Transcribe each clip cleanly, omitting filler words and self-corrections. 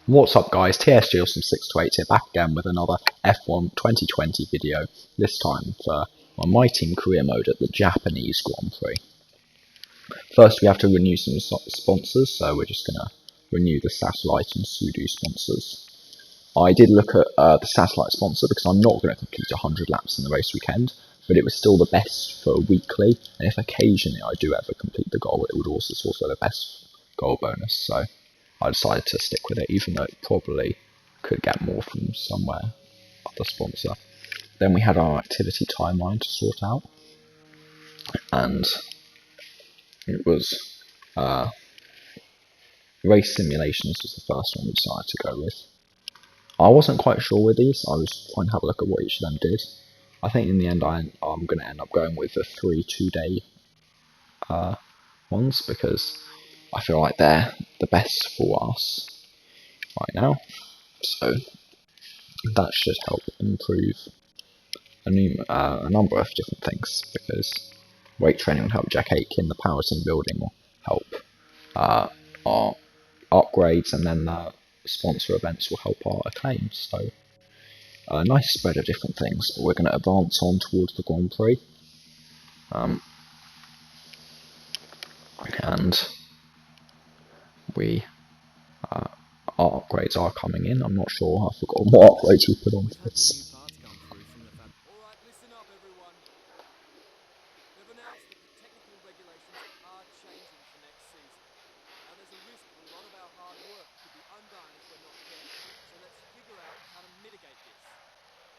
What's up guys, TSJAwesome 628 here, back again with another F1 2020 video, this time for my team career mode at the Japanese Grand Prix. First we have to renew some sponsors, so we're just going to renew the Satellite and Sudo sponsors. I did look at the Satellite sponsor because I'm not going to complete 100 laps in the race weekend, but it was still the best for weekly, and if occasionally I do ever complete the goal, it would also be the best goal bonus, so I decided to stick with it, even though it probably could get more from somewhere other sponsor. Then we had our activity timeline to sort out, and it was race simulations was the first one we decided to go with. I wasn't quite sure with these. I was trying to have a look at what each of them did. I think in the end I'm going to end up going with the 3 2-day ones, because I feel like they're the best for us right now, so that should help improve a number of different things, because weight training will help Jack Aitken, the power team building will help our upgrades, and then the sponsor events will help our acclaims, so a nice spread of different things. But we're going to advance on towards the Grand Prix, and our upgrades are coming in. I'm not sure, I forgot what upgrades we put on for this. Alright, listen up everyone. They've announced that the technical regulations are changing for next season. Now there's a risk that a lot of our hard work could be undone if we're not careful. So let's figure out how to mitigate this.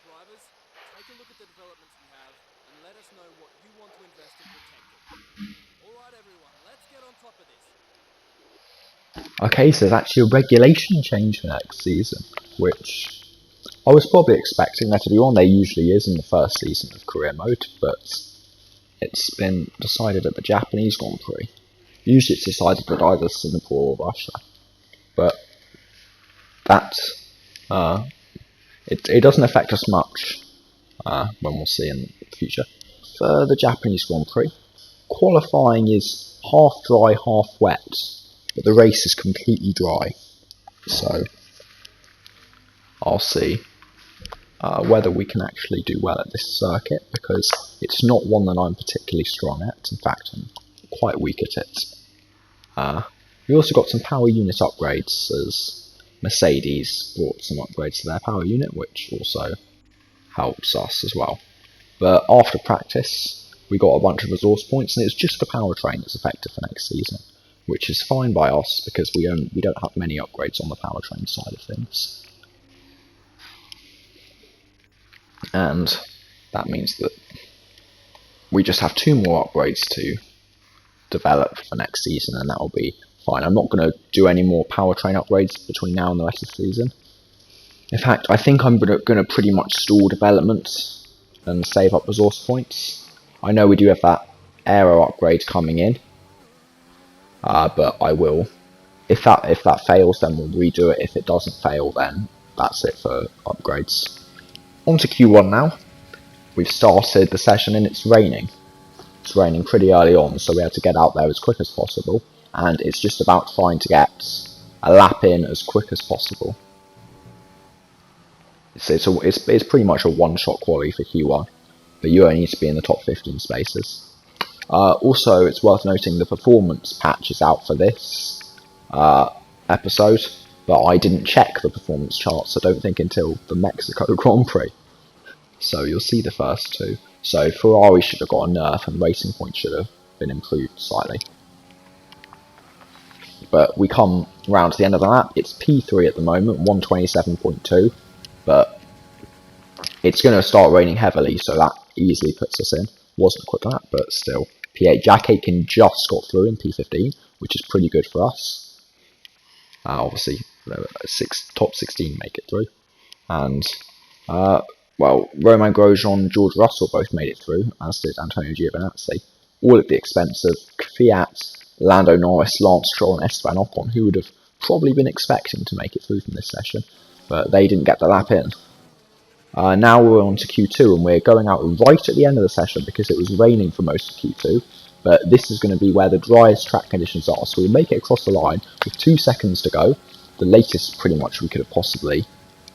Drivers, take a look at the developments we have and let us know what you want to invest in protecting. Alright everyone, let's get on top of this. Okay, so there's actually a regulation change for next season, which I was probably expecting there to be one. There usually is in the first season of career mode, but it's been decided at the Japanese Grand Prix. Usually it's decided at either Singapore or Russia, but that it doesn't affect us much when we'll see in the future. For the Japanese Grand Prix, qualifying is half dry, half wet, but the race is completely dry, so I'll see whether we can actually do well at this circuit, because it's not one that I'm particularly strong at. In fact, I'm quite weak at it. We also got some power unit upgrades, as Mercedes brought some upgrades to their power unit, which also helps us as well. But after practice, we got a bunch of resource points, and it's just the powertrain that's effective for next season, which is fine by us because we don't have many upgrades on the powertrain side of things. And that means that we just have 2 more upgrades to develop for next season, and that will be fine. I'm not going to do any more powertrain upgrades between now and the rest of the season. In fact, I think I'm going to pretty much stall development and save up resource points. I know we do have that aero upgrade coming in, but I will. If that fails, then we'll redo it. If it doesn't fail, then that's it for upgrades. On to Q1 now. We've started the session and it's raining. It's raining pretty early on, so we had to get out there as quick as possible, and it's just about trying to get a lap in as quick as possible. It's pretty much a one-shot quali for Q1, but you only need to be in the top 15 spaces. Also, it's worth noting the performance patch is out for this episode, but I didn't check the performance charts, I don't think, until the Mexico Grand Prix. So you'll see the first 2. So Ferrari should have got a nerf, and Racing Point should have been improved slightly. But we come round to the end of the lap. It's P3 at the moment, 127.2, but it's going to start raining heavily, so that easily puts us in. Wasn't a quick lap, but still. P8, Jack Aitken just got through in P15, which is pretty good for us. Obviously, top 16 make it through. And, well, Romain Grosjean and George Russell both made it through, as did Antonio Giovinazzi. All at the expense of Fiat, Lando Norris, Lance Stroll and Esteban Ocon, who would have probably been expecting to make it through from this session, but they didn't get the lap in. Now we're on to Q2, and we're going out right at the end of the session because it was raining for most of Q2, but this is going to be where the driest track conditions are, so we make it across the line with 2 seconds to go, the latest pretty much we could have possibly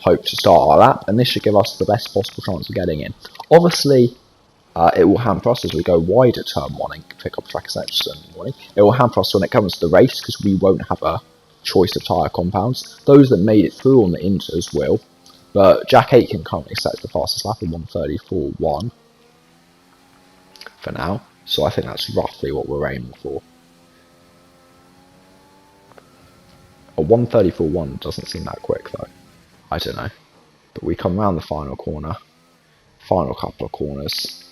hoped to start our lap, and this should give us the best possible chance of getting in. Obviously, it will hamper us as we go wide at turn 1 and pick up track section warning. It will hamper us when it comes to the race because we won't have a choice of tyre compounds. Those that made it through on the inters will, but Jack Aitken currently sets the fastest lap of 1:34.1 for now, so I think that's roughly what we're aiming for. A 1:34.1 doesn't seem that quick though. I don't know. But we come round the final corner, final couple of corners,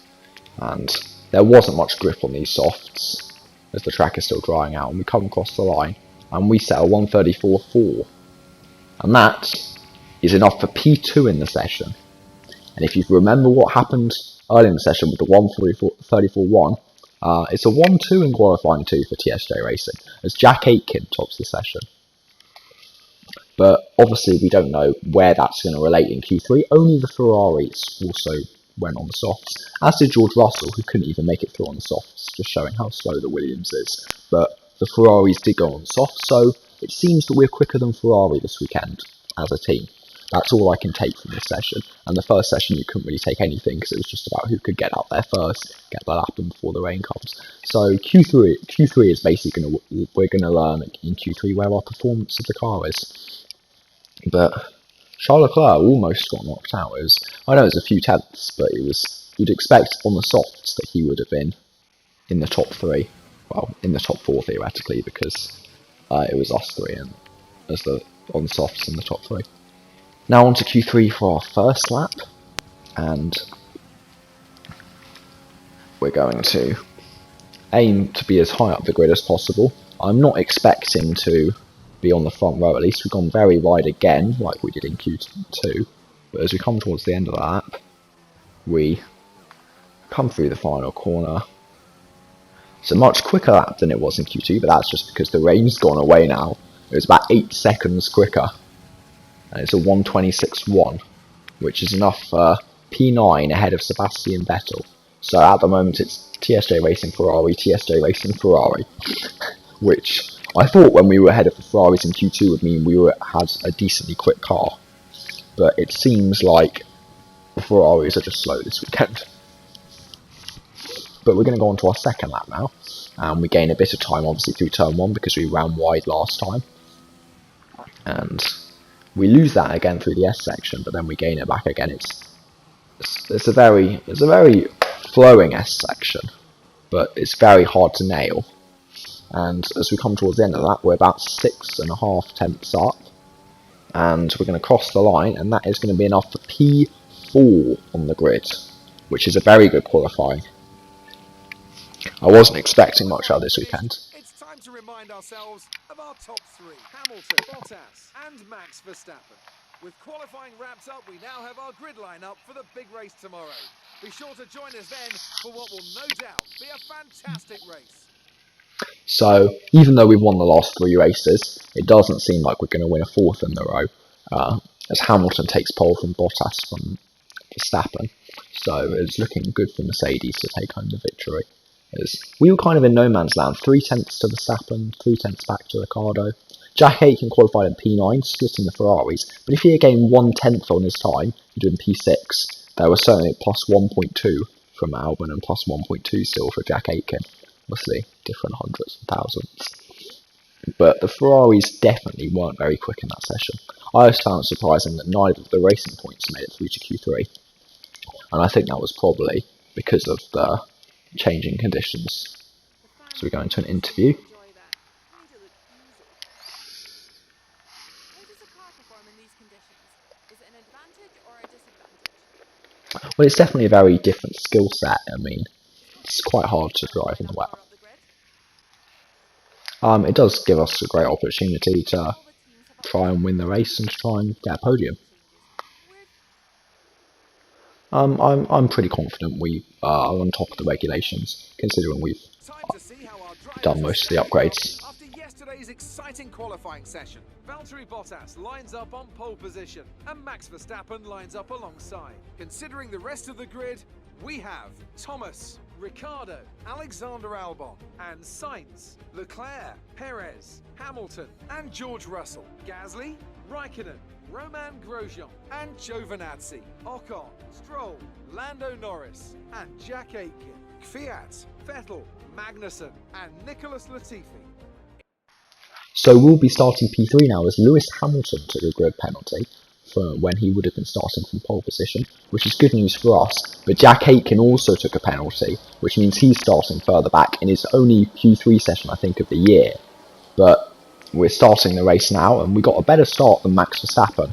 and there wasn't much grip on these softs as the track is still drying out, and we come across the line and we set a 1:34.4, and that is enough for P2 in the session. And if you remember what happened early in the session with the 1:34.1, it's a 1:2 in qualifying 2 for TSJAwesome as Jack Aitken tops the session. But obviously we don't know where that's going to relate in Q3. Only the Ferraris also went on the softs, as did George Russell, who couldn't even make it through on the softs, just showing how slow the Williams is. But the Ferraris did go on the softs, so it seems that we're quicker than Ferrari this weekend as a team. That's all I can take from this session. And the first session you couldn't really take anything because it was just about who could get out there first, get the lap in before the rain comes. So Q3 is basically we're going to learn in Q3 where our performance of the car is. But Charles Leclerc almost got knocked out. I know it was a few tenths, but you'd expect on the softs that he would have been in the top 3. Well, in the top 4 theoretically, because it was us 3 and on the softs in the top 3. Now on to Q3 for our first lap, and we're going to aim to be as high up the grid as possible. I'm not expecting to be on the front row, at least we've gone very wide again, like we did in Q2, but as we come towards the end of the lap, we come through the final corner. It's a much quicker lap than it was in Q2, but that's just because the rain's gone away now. It was about 8 seconds quicker, and it's a 1:26.1, which is enough for P9 ahead of Sebastian Vettel. So at the moment it's TSJAwesome Ferrari, TSJAwesome Ferrari, which I thought when we were ahead of the Ferraris in Q2 would mean we had a decently quick car, but it seems like the Ferraris are just slow this weekend. But we're going to go on to our second lap now, and we gain a bit of time obviously through turn 1 because we ran wide last time, and we lose that again through the S section, but then we gain it back again. It's a very flowing S section, but it's very hard to nail. And as we come towards the end of that, we're about 6.5 tenths up, and we're going to cross the line, and that is going to be enough for P4 on the grid, which is a very good qualifying. I wasn't expecting much out of this weekend. It's time to remind ourselves of our top 3, Hamilton, Bottas and Max Verstappen. With qualifying wrapped up, we now have our grid lineup for the big race tomorrow. Be sure to join us then for what will no doubt be a fantastic race. So, even though we've won the last 3 races, it doesn't seem like we're going to win a 4th in a row, as Hamilton takes pole from Bottas from Verstappen. So, it's looking good for Mercedes to take home the victory. As we were kind of in no man's land, 3 tenths to Verstappen, 3 tenths back to Ricciardo. Jack Aitken qualified in P9, splitting the Ferraris, but if he had gained 1 tenth on his time, he'd been P6. There was certainly plus 1.2 from Albon and plus 1.2 still for Jack Aitken. Obviously, different hundreds and thousands. But the Ferraris definitely weren't very quick in that session. I just found it surprising that neither of the racing points made it through to Q3. And I think that was probably because of the changing conditions. So we go into an interview. Well, it's definitely a very different skill set. I mean, it's quite hard to drive in the wet. It does give us a great opportunity to try and win the race and to try and get a podium. I'm pretty confident we are on top of the regulations, considering we've done most of the upgrades. After yesterday's exciting qualifying session, Valtteri Bottas lines up on pole position and Max Verstappen lines up alongside. Considering the rest of the grid, we have Thomas, Ricciardo, Alexander Albon, and Sainz, Leclerc, Perez, Hamilton, and George Russell, Gasly, Raikkonen, Roman Grosjean, and Giovinazzi, Ocon, Stroll, Lando Norris, and Jack Aitken, Kvyat, Vettel, Magnussen, and Nicholas Latifi. So we'll be starting P3 now as Lewis Hamilton took a grid penalty for when he would have been starting from pole position, which is good news for us. But Jack Aitken also took a penalty, which means he's starting further back in his only Q3 session, I think, of the year. But we're starting the race now, and we got a better start than Max Verstappen.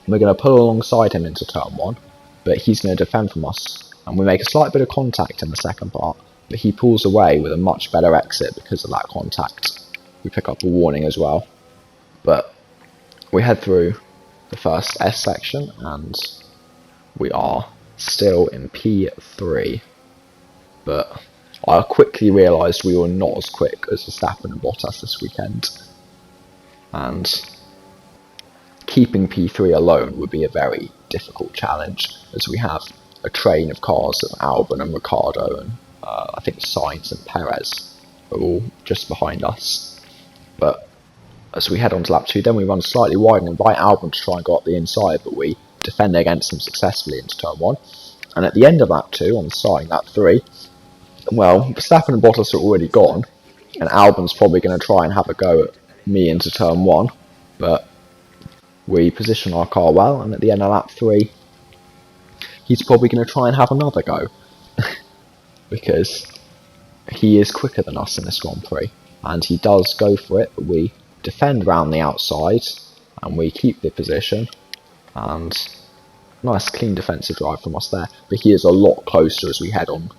We're going to pull alongside him into turn 1, but he's going to defend from us, and we make a slight bit of contact in the second part, but he pulls away with a much better exit because of that contact. We pick up a warning as well, but we head through the first S section, and we are still in P3, but I quickly realised we were not as quick as Verstappen and Bottas this weekend, and keeping P3 alone would be a very difficult challenge, as we have a train of cars of Albon and Ricciardo and I think Sainz and Perez are all just behind us. But as we head on to lap 2, then we run slightly wide and invite Albon to try and go up the inside, but we defend against him successfully into turn 1. And at the end of lap 2, on the starting lap 3, well, Verstappen and Bottas are already gone, and Albon's probably going to try and have a go at me into turn 1, but we position our car well, and at the end of lap 3, he's probably going to try and have another go, because he is quicker than us in this Grand Prix, and he does go for it, but we defend round the outside, and we keep the position, and nice clean defensive drive from us there, but he is a lot closer as we head on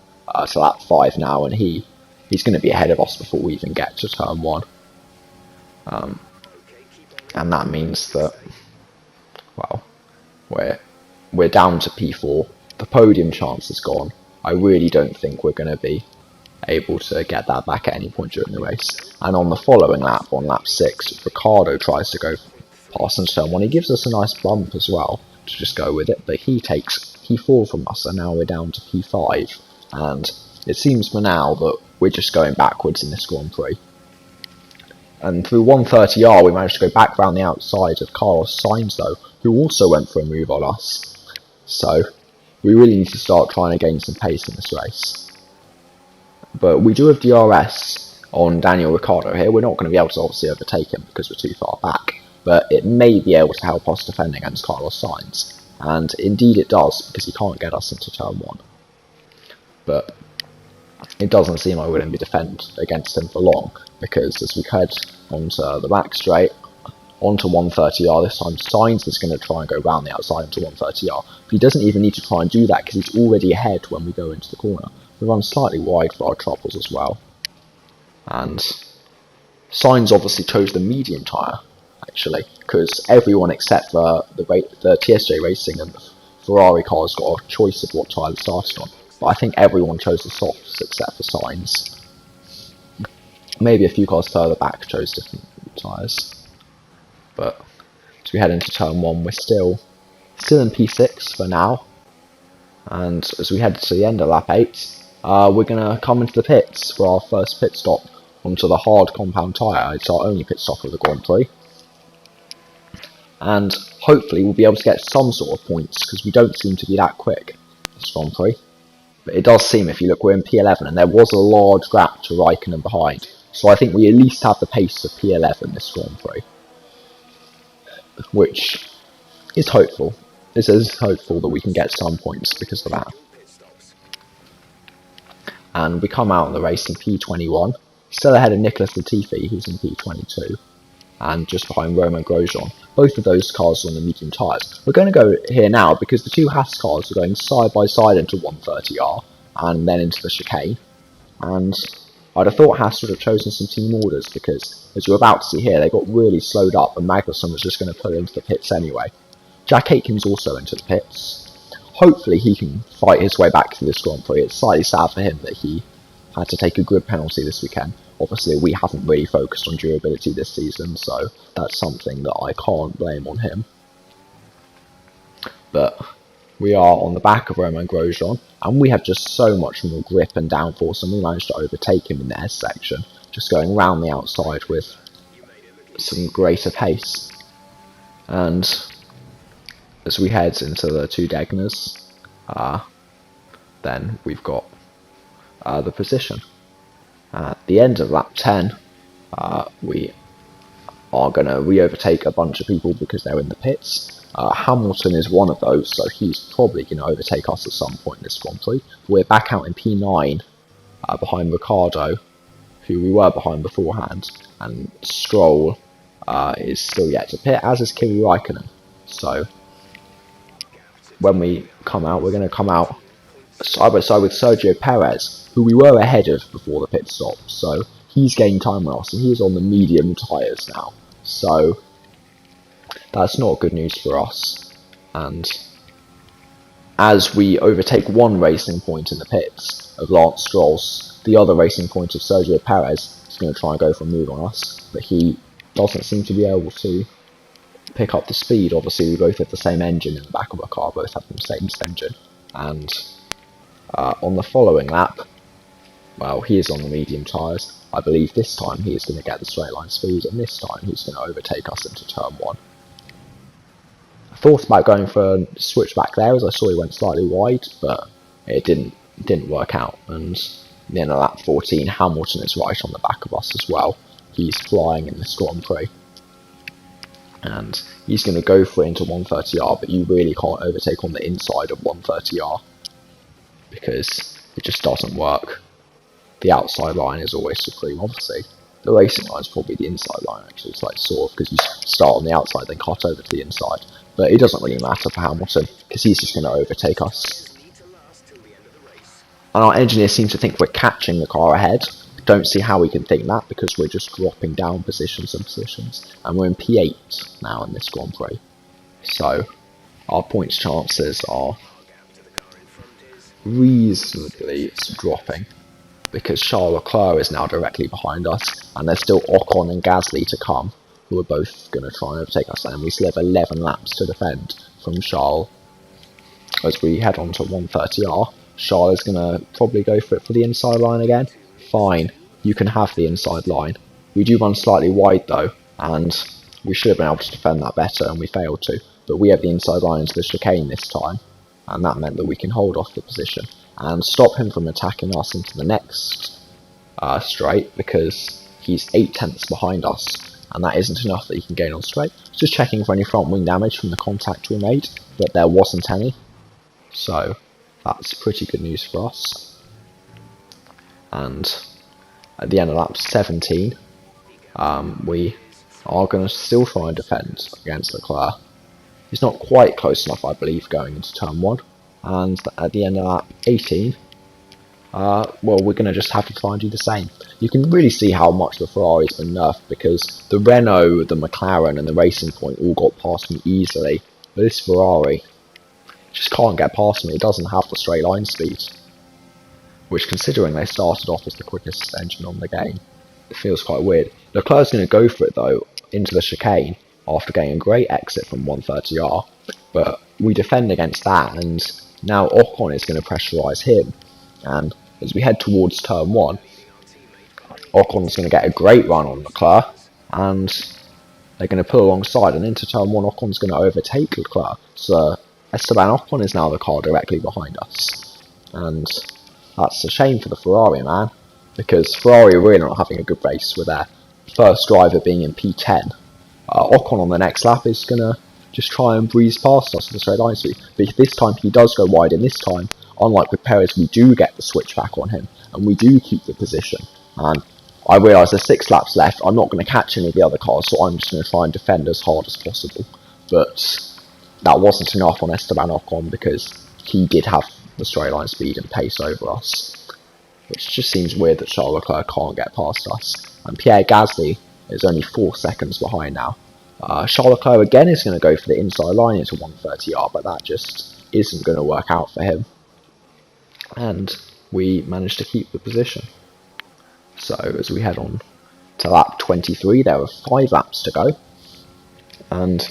to lap 5 now, and he's going to be ahead of us before we even get to turn 1. And that means that, well, we're down to P4. The podium chance is gone. I really don't think we're going to be able to get that back at any point during the race. And on the following lap, on lap 6, Ricciardo tries to go past into turn 1. He gives us a nice bump as well to just go with it, but he takes P4 from us, and now we're down to P5. And it seems for now that we're just going backwards in this Grand Prix. And through 130R, we managed to go back round the outside of Carlos Sainz, though, who also went for a move on us. So we really need to start trying to gain some pace in this race. But we do have DRS on Daniel Ricciardo here. We're not going to be able to obviously overtake him because we're too far back, but it may be able to help us defend against Carlos Sainz. And indeed it does, because he can't get us into turn 1. But it doesn't seem like we're going to be defend against him for long, because as we head onto the back straight, onto 130R this time, Sainz is going to try and go round the outside into 130R, but he doesn't even need to try and do that because he's already ahead when we go into the corner. We run slightly wide for our troubles as well, and Sainz obviously chose the medium tyre, actually, because everyone except for the TSJ Racing and the Ferrari cars got a choice of what tyre they started on, but I think everyone chose the softs except for Sainz. Maybe a few cars further back chose different tyres. But as we head into turn 1, we're still in P6 for now. And as we head to the end of lap 8, we're going to come into the pits for our first pit stop onto the hard compound tyre. It's our only pit stop of the Grand Prix. And hopefully we'll be able to get some sort of points, because we don't seem to be that quick this Grand Prix. But it does seem, if you look, we're in P11, and there was a large gap to Raikkonen behind. So I think we at least have the pace of P11 this Grand Prix, which is hopeful. This is hopeful that we can get some points because of that. And we come out of the race in P21, still ahead of Nicholas Latifi, who's in P22, and just behind Roman Grosjean. Both of those cars are on the medium tyres. We're going to go here now because the two Haas cars are going side by side into 130R and then into the chicane. And I'd have thought Haas would have chosen some team orders because, as you're about to see here, they got really slowed up and Magnussen was just going to pull into the pits anyway. Jack Aitken's also into the pits. Hopefully he can fight his way back through this Grand Prix. It's slightly sad for him that he had to take a grid penalty this weekend. Obviously we haven't really focused on durability this season, so that's something that I can't blame on him. But we are on the back of Roman Grosjean, and we have just so much more grip and downforce, and we managed to overtake him in the S section, just going round the outside with some greater pace. And as we head into the two Degners, then we've got the position. At the end of lap 10, we are going to re-overtake a bunch of people because they're in the pits. Hamilton is one of those, so he's probably going to overtake us at some point in this Grand Prix. We're back out in P9 behind Ricciardo, who we were behind beforehand, and Stroll is still yet to pit, as is Kimi Räikkönen. So when we come out, we're going to come out side by side with Sergio Perez, who we were ahead of before the pit stop. So he's gained time on us, and he's on the medium tyres now. So that's not good news for us. And as we overtake one racing point in the pits of Lance Stroll's, the other racing point of Sergio Perez is going to try and go for a move on us, but he doesn't seem to be able to pick up the speed. Obviously, we both have the same engine in the back of our car, both have the same engine. And on the following lap, well, he is on the medium tyres. I believe this time he is going to get the straight line speed, and this time he's going to overtake us into turn 1. I thought about going for a switch back there, as I saw he went slightly wide, but it didn't work out. And then at lap 14, Hamilton is right on the back of us as well. He's flying in this Grand Prix, and he's going to go for it into 130R, but you really can't overtake on the inside of 130R because it just doesn't work. The outside line is always supreme. Obviously, the racing line is probably the inside line, actually. It's like sort of, because you start on the outside, then cut over to the inside. But it doesn't really matter for Hamilton, because he's just going to overtake us. And our engineers seem to think we're catching the car ahead. Don't see how we can think that, because we're just dropping down positions and positions. And we're in P8 now in this Grand Prix. So, our points chances are reasonably dropping, because Charles Leclerc is now directly behind us, and there's still Ocon and Gasly to come, who are both going to try and overtake us, and we still have 11 laps to defend from Charles. As we head on to 130R, Charles is going to probably go for it for the inside line again. Fine, you can have the inside line. We do run slightly wide though, and we should have been able to defend that better, and we failed to. But we have the inside line into the chicane this time, and that meant that we can hold off the position and stop him from attacking us into the next straight, because he's 8 tenths behind us, and that isn't enough that he can gain on straight. Just checking for any front wing damage from the contact we made, but there wasn't any, so that's pretty good news for us. And at the end of lap 17, we are going to still try and defend against Leclerc. He's not quite close enough, I believe, going into turn 1. And at the end of lap 18, well, we're going to just have to try and do the same. You can really see how much the Ferrari's been nerfed, because the Renault, the McLaren and the Racing Point all got past me easily. But this Ferrari just can't get past me. It doesn't have the straight line speed, which, considering they started off as the quickest engine on the game, it feels quite weird. Leclerc's going to go for it though into the chicane after getting a great exit from 130R, but we defend against that, and now Ocon is going to pressurise him, and as we head towards turn 1, Ocon's going to get a great run on Leclerc, and they're going to pull alongside, and into turn 1 Ocon's going to overtake Leclerc, so Esteban Ocon is now the car directly behind us, and that's a shame for the Ferrari, man, because Ferrari are really not having a good race with their first driver being in P10. Ocon on the next lap is going to just try and breeze past us with the straight line speed, but this time he does go wide, and this time, unlike with Perez, we do get the switch back on him, and we do keep the position. And I realise there's 6 laps left. I'm not going to catch any of the other cars, so I'm just going to try and defend as hard as possible. But that wasn't enough on Esteban Ocon, because he did have the straight line speed and pace over us, which just seems weird that Charles Leclerc can't get past us. And Pierre Gasly is only 4 seconds behind now. Charles Leclerc again is going to go for the inside line into 130R, but that just isn't going to work out for him. And we managed to keep the position. So as we head on to lap 23, there are 5 laps to go. And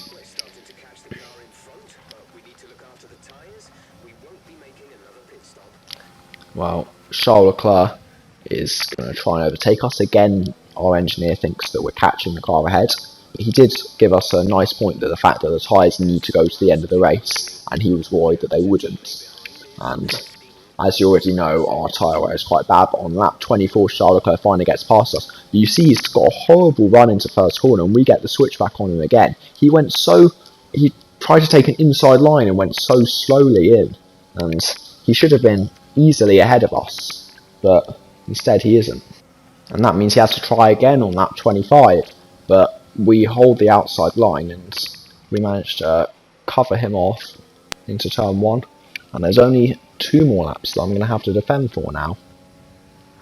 well, Charles Leclerc is going to try and overtake us. Again, our engineer thinks that we're catching the car ahead. But he did give us a nice point that the fact that the tyres need to go to the end of the race, and he was worried that they wouldn't. And as you already know, our tyre wear is quite bad, but on lap 24, Charles Leclerc finally gets past us. But you see he's got a horrible run into first corner, and we get the switch back on him again. He tried to take an inside line and went so slowly in, and he should have been easily ahead of us, but instead he isn't. And that means he has to try again on lap 25, but we hold the outside line and we managed to cover him off into turn 1, and there's only 2 more laps that I'm going to have to defend for now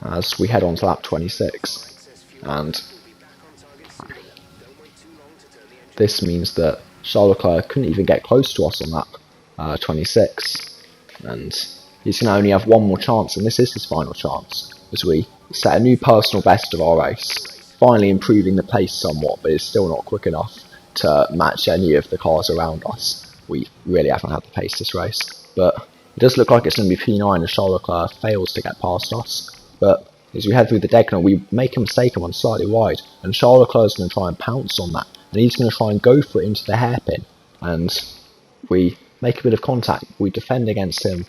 as we head on to lap 26, and this means that Charles Leclerc couldn't even get close to us on lap 26, and he's going to only have 1 more chance, and this is his final chance as we set a new personal best of our race, finally improving the pace somewhat, but it's still not quick enough to match any of the cars around us. We really haven't had the pace this race, but it does look like it's going to be P9 as Charles Leclerc fails to get past us. But as we head through the Degner, we make a mistake and run slightly wide, and Charles Leclerc is going to try and pounce on that, and he's going to try and go for it into the hairpin, and we make a bit of contact, we defend against him,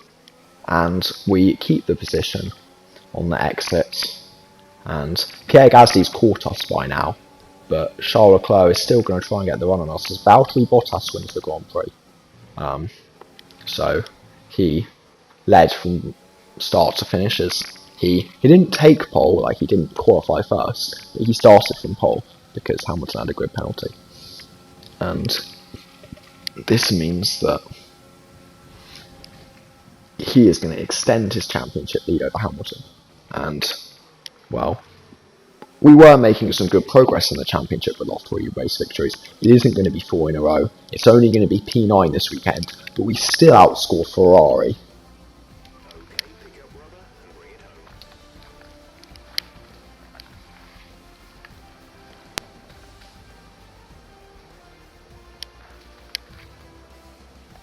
and we keep the position on the exit. And Pierre Gasly's caught us by now, but Charles Leclerc is still going to try and get the run on us as Valtteri Bottas wins the Grand Prix. So he led from start to finish as he didn't take pole, like he didn't qualify first, but he started from pole because Hamilton had a grid penalty. And this means that he is going to extend his championship lead over Hamilton. And, well, we were making some good progress in the championship with our 3 race victories. It isn't going to be 4 in a row. It's only going to be P9 this weekend, but we still outscore Ferrari.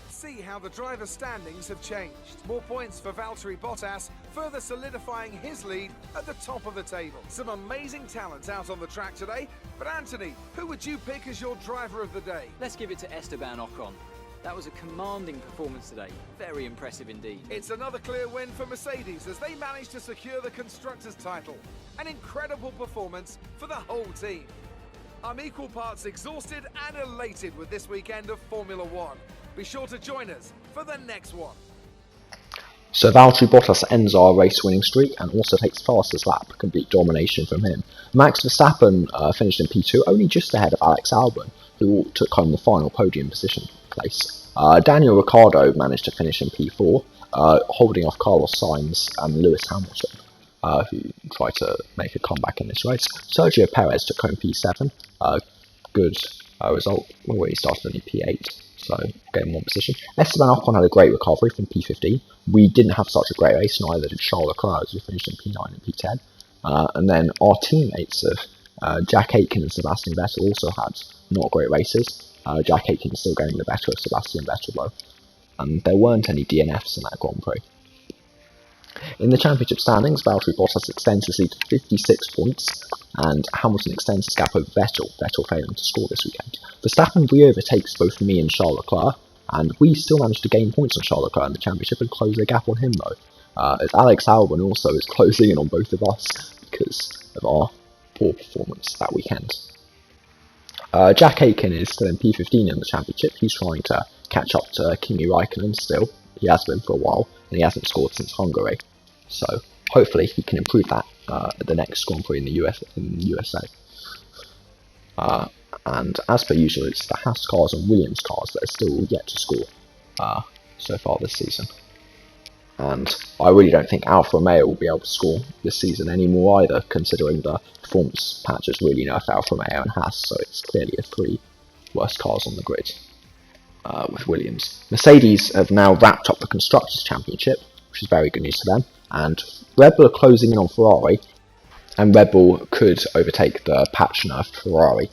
See how the driver standings have changed. More points for Valtteri Bottas, further solidifying his lead at the top of the table. Some amazing talent out on the track today, but Anthony, who would you pick as your driver of the day? Let's give it to Esteban Ocon. That was a commanding performance today. Very impressive indeed. It's another clear win for Mercedes as they managed to secure the Constructors' title. An incredible performance for the whole team. I'm equal parts exhausted and elated with this weekend of Formula One. Be sure to join us for the next one. So Valtteri Bottas ends our race winning streak and also takes fastest lap, complete domination from him. Max Verstappen finished in P2, only just ahead of Alex Albon, who took home the final podium position place. Daniel Ricciardo managed to finish in P4, holding off Carlos Sainz and Lewis Hamilton, who tried to make a comeback in this race. Sergio Perez took home P7, good result, where he started only P8. So, getting 1 position. Esteban Ocon had a great recovery from P15. We didn't have such a great race, neither did Charles Leclerc, as we finished in P9 and P10. And then our teammates of Jack Aitken and Sebastian Vettel also had not great races. Jack Aitken still getting the better of Sebastian Vettel though. And there weren't any DNFs in that Grand Prix. In the championship standings, Valtteri Bottas extends his lead to 56 points, and Hamilton extends his gap over Vettel, failing to score this weekend. Verstappen re-overtakes both me and Charles Leclerc, and we still manage to gain points on Charles Leclerc in the championship and close the gap on him though, as Alex Albon also is closing in on both of us because of our poor performance that weekend. Jack Aitken is still in P15 in the championship. He's trying to catch up to Kimi Raikkonen still. He has been for a while, and he hasn't scored since Hungary. So hopefully he can improve that at the next Grand Prix in the USA. And as per usual, it's the Haas cars and Williams cars that are still yet to score so far this season. And I really don't think Alfa Romeo will be able to score this season anymore either, considering the performance patch has really nerfed Alfa Romeo and Haas, so it's clearly the 3 worst cars on the grid with Williams. Mercedes have now wrapped up the Constructors' Championship, which is very good news to them, and Red Bull are closing in on Ferrari, and Red Bull could overtake the patch nerfed Ferrari.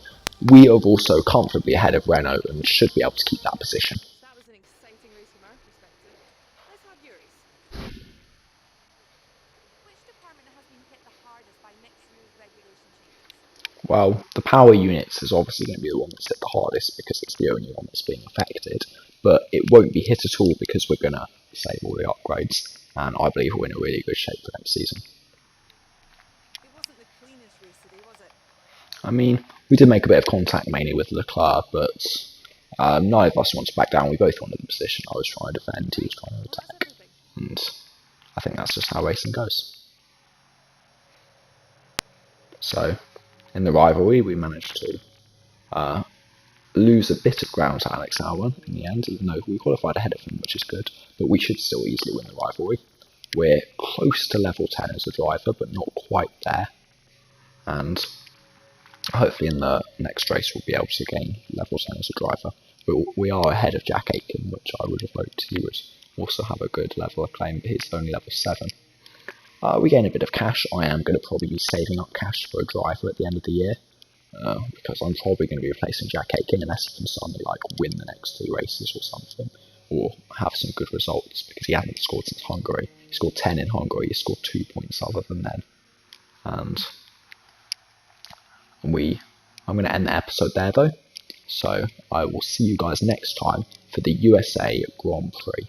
We are also comfortably ahead of Renault and should be able to keep that position. That was an exciting race from our perspective. Let's have yours. Well, the power units is obviously going to be the one that's hit the hardest because it's the only one that's being affected, but it won't be hit at all because we're going to save all the upgrades, and I believe we're in a really good shape for next season. It wasn't the cleanest race today, was it? I mean, we did make a bit of contact mainly with Leclerc, but neither of us wanted to back down. We both wanted the position. I was trying to defend, he was trying to Well, that's attack, everything. and I think that's just how racing goes. So, in the rivalry, we managed to lose a bit of ground to Alex Albon in the end, even though we qualified ahead of him, which is good, but we should still easily win the rivalry. We're close to level 10 as a driver, but not quite there, and hopefully in the next race we'll be able to gain level 10 as a driver. But we are ahead of Jack Aitken, which I would have hoped he would also have a good level of claim, but he's only level 7. We gain a bit of cash. I am going to probably be saving up cash for a driver at the end of the year, because I'm probably going to be replacing Jack Aitken unless he can suddenly win the next 2 races or something, or have some good results, because he hasn't scored since Hungary. He scored 10 in Hungary, he scored 2 points other than then. And I'm going to end the episode there though, so I will see you guys next time for the USA Grand Prix.